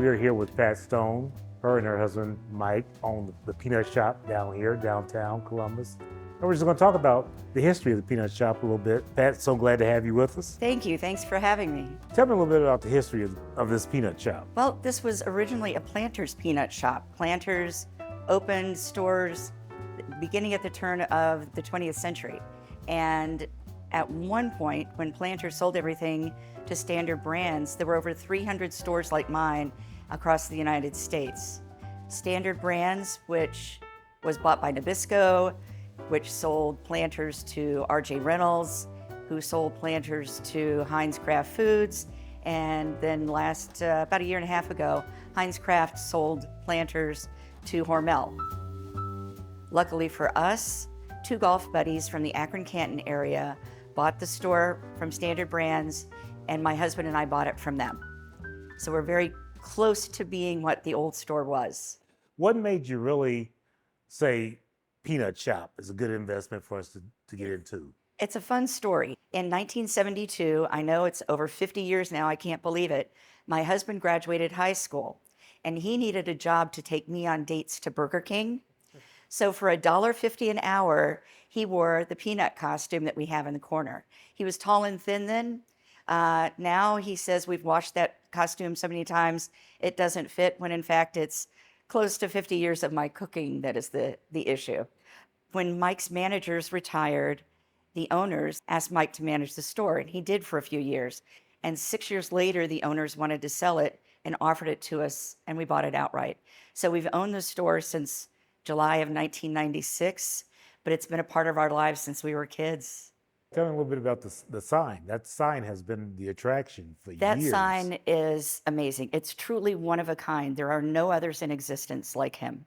We are here with Pat Stone. Her and her husband, Mike, own the peanut shop down here, downtown Columbus. And we're just going to talk about the history of the peanut shop a little bit. Pat, so glad to have you with us. Thank you. Thanks for having me. Tell me a little bit about the history of this peanut shop. Well, this was originally a Planters peanut shop. Planters opened stores beginning at the turn of the 20th century. And at one point, when Planters sold everything to Standard Brands, there were over 300 stores like mine across the United States. Standard Brands, which was bought by Nabisco, which sold Planters to R.J. Reynolds, who sold Planters to Heinz Kraft Foods, and then about a year and a half ago, Heinz Kraft sold Planters to Hormel. Luckily for us, two golf buddies from the Akron-Canton area bought the store from Standard Brands, and my husband and I bought it from them. So we're very close to being what the old store was. What made you really say peanut shop is a good investment for us to get into? It's a fun story. In 1972, I know it's over 50 years now, I can't believe it, my husband graduated high school, and he needed a job to take me on dates to Burger King. So for $1.50 an hour, he wore the peanut costume that we have in the corner. He was tall and thin then. Now he says we've washed that costume so many times it doesn't fit, when in fact it's close to 50 years of my cooking that is the issue. When Mike's managers retired, the owners asked Mike to manage the store, and he did for a few years. And 6 years later, the owners wanted to sell it and offered it to us, and we bought it outright. So we've owned the store since July of 1996, but it's been a part of our lives since we were kids. Tell me a little bit about the sign. That sign has been the attraction for That years. sign is amazing. It's truly one of a kind. There are no others in existence like him.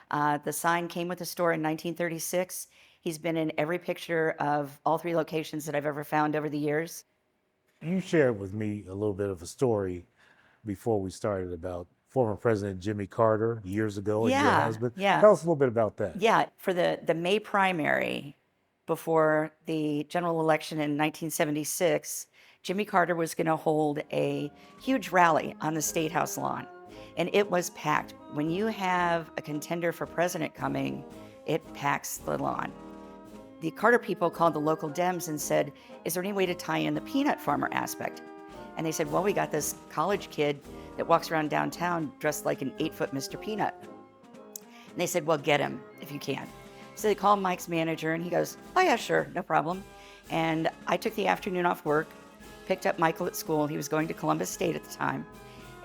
The sign came with the store in 1936. He's been in every picture of all three locations that I've ever found over the years. You shared with me a little bit of a story before we started about former President Jimmy Carter years ago and your Yeah, husband. yeah. Tell us a little bit about that. Yeah, for the May primary before the general election in 1976, Jimmy Carter was going to hold a huge rally on the State House lawn, and it was packed. When you have a contender for president coming, it packs the lawn. The Carter people called the local Dems and said, is there any way to tie in the peanut farmer aspect? And they said, well, we got this college kid that walks around downtown dressed like an 8-foot Mr. Peanut. And they said, well, get him if you can. So they called Mike's manager, and he goes, oh yeah, sure, no problem. And I took the afternoon off work, picked up Michael at school. He was going to Columbus State at the time,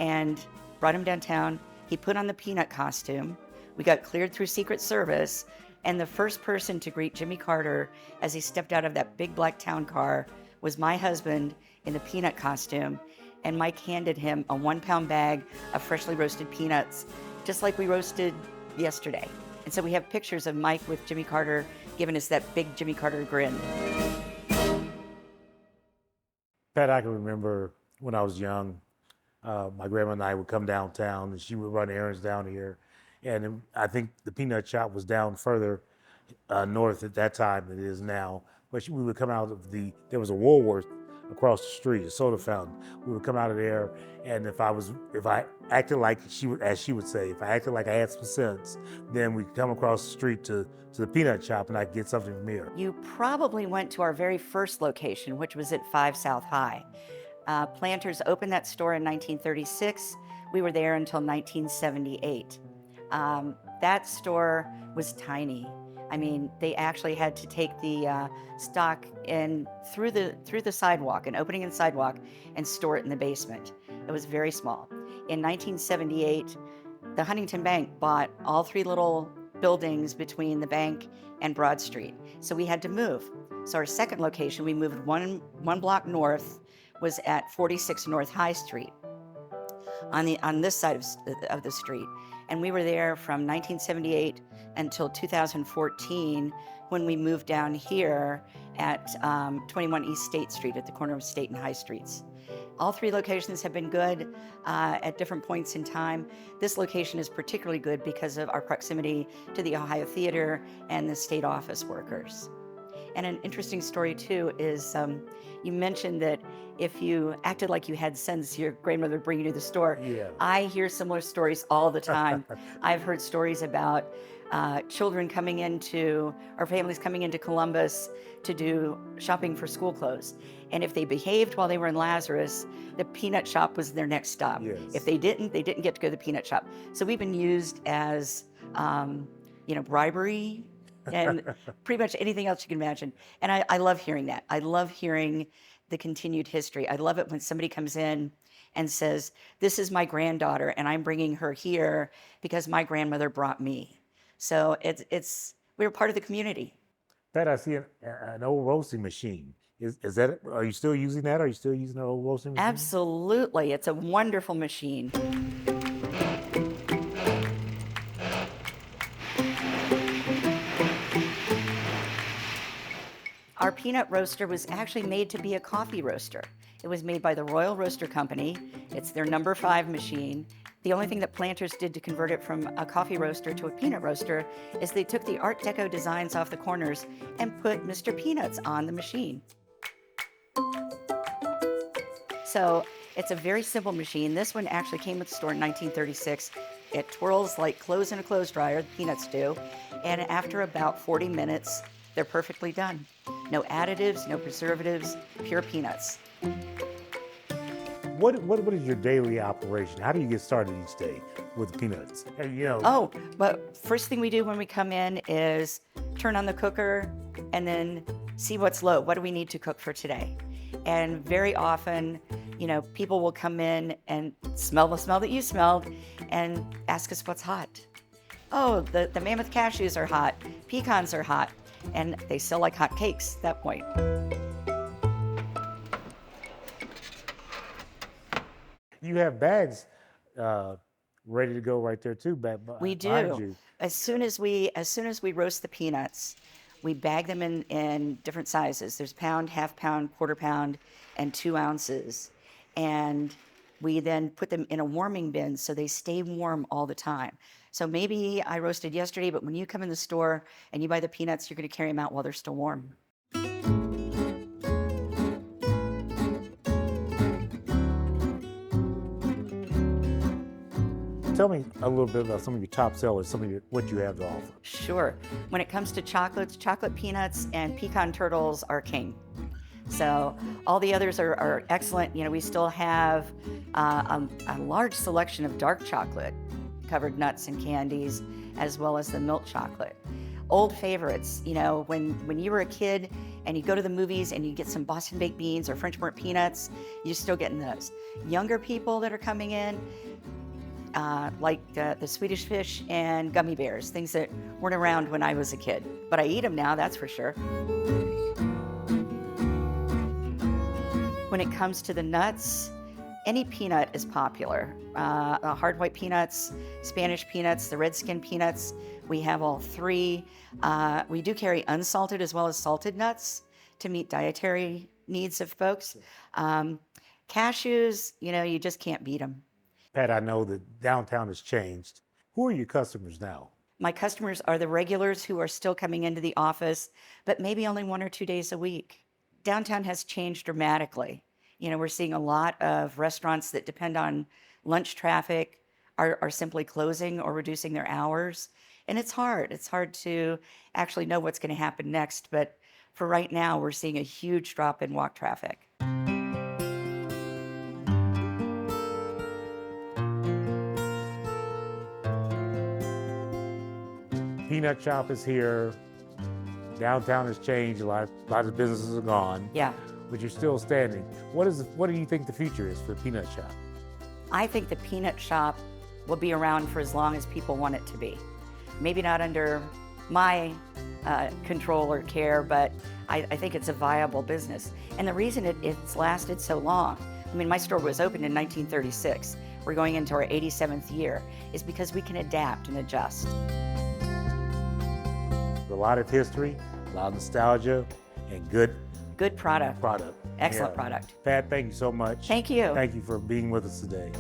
and brought him downtown. He put on the peanut costume. We got cleared through Secret Service, and the first person to greet Jimmy Carter as he stepped out of that big black town car was my husband in the peanut costume. And Mike handed him a 1-pound bag of freshly roasted peanuts, just like we roasted yesterday. And so we have pictures of Mike with Jimmy Carter giving us that big Jimmy Carter grin. Pat, I can remember when I was young, my grandma and I would come downtown, and she would run errands down here. And I think the peanut shop was down further north at that time than it is now. But we would come out of there was a Woolworth across the street, a soda fountain. We would come out of there, and if I acted like as she would say, if I acted like I had some sense, then we'd come across the street to the peanut shop, and I'd get something from here. You probably went to our very first location, which was at 5 South High. Planters opened that store in 1936. We were there until 1978. That store was tiny. I mean, they actually had to take the stock in through the sidewalk, an opening in the sidewalk, and store it in the basement. It was very small. In 1978, the Huntington Bank bought all three little buildings between the bank and Broad Street. So we had to move. So our second location, we moved one block north, was at 46 North High Street on this side of the street. And we were there from 1978 until 2014, when we moved down here at 21 East State Street at the corner of State and High Streets. All three locations have been good at different points in time. This location is particularly good because of our proximity to the Ohio Theater and the state office workers. And an interesting story too is you mentioned that if you acted like you had sense, your grandmother would bring you to the store. Yeah. I hear similar stories all the time. I've heard stories about children coming into, or families coming into Columbus to do shopping for school clothes. And if they behaved while they were in Lazarus, the peanut shop was their next stop. Yes. If they didn't get to go to the peanut shop. So we've been used as, bribery and pretty much anything else you can imagine. And I love hearing that. I love hearing the continued history. I love it when somebody comes in and says, this is my granddaughter and I'm bringing her here because my grandmother brought me. So we're part of the community. Pat, I see an old roasting machine. Is that, are you still using that? Are you still using an old roasting machine? Absolutely. It's a wonderful machine. Our peanut roaster was actually made to be a coffee roaster. It was made by the Royal Roaster Company. It's their number 5 machine. The only thing that Planters did to convert it from a coffee roaster to a peanut roaster is they took the Art Deco designs off the corners and put Mr. Peanuts on the machine. So it's a very simple machine. This one actually came with the store in 1936. It twirls like clothes in a clothes dryer, the peanuts do, and after about 40 minutes, they're perfectly done. No additives, no preservatives, pure peanuts. What is your daily operation? How do you get started each day with peanuts? And, Oh, but first thing we do when we come in is turn on the cooker and then see what's low. What do we need to cook for today? And very often, people will come in and smell the smell that you smelled and ask us what's hot. Oh, the mammoth cashews are hot. Pecans are hot. And they sell like hot cakes at that point. You have bags ready to go right there too, We behind do. you. As soon as we roast the peanuts, we bag them in different sizes. There's pound, half pound, quarter pound, and 2 ounces. And we then put them in a warming bin so they stay warm all the time. So maybe I roasted yesterday, but when you come in the store and you buy the peanuts, you're going to carry them out while they're still warm. Tell me a little bit about some of your top sellers, what you have to offer. Sure. When it comes to chocolates, chocolate peanuts and pecan turtles are king. So all the others are excellent. We still have a large selection of dark chocolate covered nuts and candies, as well as the milk chocolate. Old favorites, when you were a kid and you go to the movies and you get some Boston baked beans or French burnt peanuts, you're still getting those. Younger people that are coming in, like the Swedish Fish and gummy bears, things that weren't around when I was a kid. But I eat them now, that's for sure. When it comes to the nuts, any peanut is popular. Hard white peanuts, Spanish peanuts, the red skin peanuts, we have all 3. We do carry unsalted as well as salted nuts to meet dietary needs of folks. Cashews, you just can't beat them. Pat, I know that downtown has changed. Who are your customers now? My customers are the regulars who are still coming into the office, but maybe only 1 or 2 days a week. Downtown has changed dramatically. We're seeing a lot of restaurants that depend on lunch traffic are simply closing or reducing their hours. And it's hard. It's hard to actually know what's going to happen next. But for right now, we're seeing a huge drop in walk traffic. Peanut Shop is here. Downtown has changed. A lot of businesses are gone. Yeah. But you're still standing. What do you think the future is for the Peanut Shop? I think the Peanut Shop will be around for as long as people want it to be. Maybe not under my control or care, but I think it's a viable business. And the reason it's lasted so long, my store was opened in 1936. We're going into our 87th year, is because we can adapt and adjust. A lot of history, a lot of nostalgia, and good product. product. Excellent Yeah. product. Pat, thank you so much. Thank you. Thank you for being with us today.